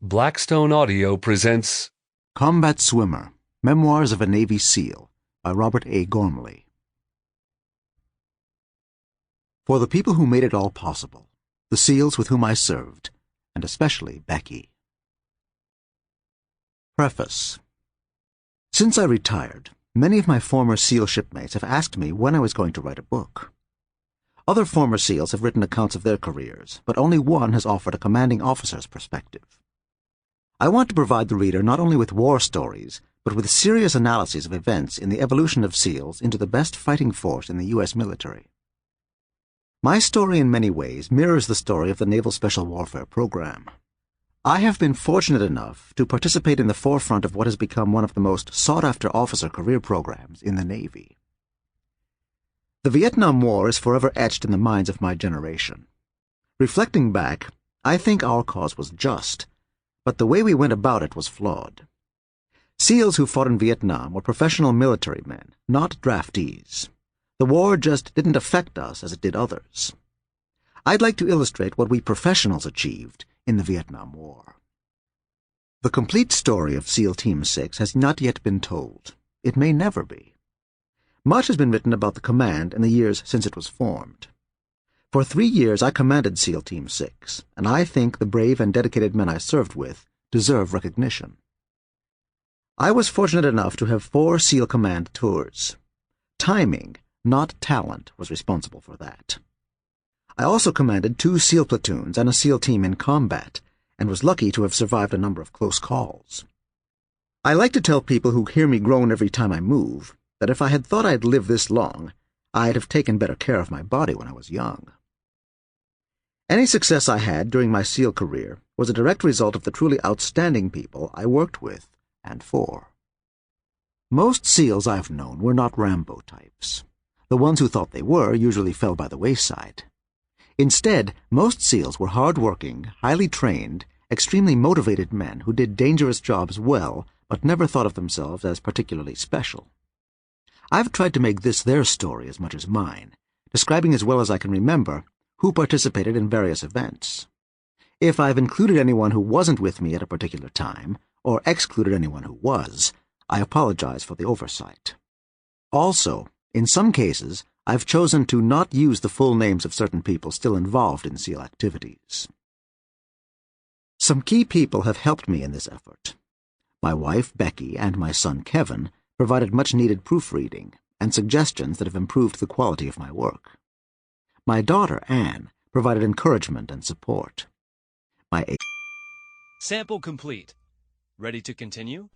Blackstone Audio presents Combat Swimmer, Memoirs of a Navy SEAL by Robert A. Gormly. For the people who made it all possible, the SEALs with whom I served, and especially Becky. Preface. Since I retired, many of my former SEAL shipmates have asked me when I was going to write a book. Other former SEALs have written accounts of their careers, but only one has offered a commanding officer's perspective. I want to provide the reader not only with war stories, but with serious analyses of events in the evolution of SEALs into the best fighting force in the U.S. military. My story in many ways mirrors the story of the Naval Special Warfare Program. I have been fortunate enough to participate in the forefront of what has become one of the most sought-after officer career programs in the Navy. The Vietnam War is forever etched in the minds of my generation. Reflecting back, I think our cause was just, but the way we went about it was flawed. SEALs who fought in Vietnam were professional military men, not draftees. The war just didn't affect us as it did others. I'd like to illustrate what we professionals achieved in the Vietnam War. The complete story of SEAL Team 6 has not yet been told. It may never be. Much has been written about the command in the years since it was formed. For 3 years I commanded SEAL Team 6, and I think the brave and dedicated men I served with deserve recognition. I was fortunate enough to have 4 SEAL Command tours. Timing, not talent, was responsible for that. I also commanded 2 SEAL platoons and a SEAL team in combat, and was lucky to have survived a number of close calls. I like to tell people who hear me groan every time I move that if I had thought I'd live this long, I'd have taken better care of my body when I was young. Any success I had during my SEAL career was a direct result of the truly outstanding people I worked with and for. Most SEALs I've known were not Rambo types. The ones who thought they were usually fell by the wayside. Instead, most SEALs were hard-working, highly trained, extremely motivated men who did dangerous jobs well but never thought of themselves as particularly special. I've tried to make this their story as much as mine, describing as well as I can remember who participated in various events. If I've included anyone who wasn't with me at a particular time, or excluded anyone who was, I apologize for the oversight. Also, in some cases, I've chosen to not use the full names of certain people still involved in SEAL activities. Some key people have helped me in this effort. My wife, Becky, and my son, Kevin, provided much-needed proofreading and suggestions that have improved the quality of my work. My daughter, Anne, provided encouragement and support. Sample complete. Ready to continue?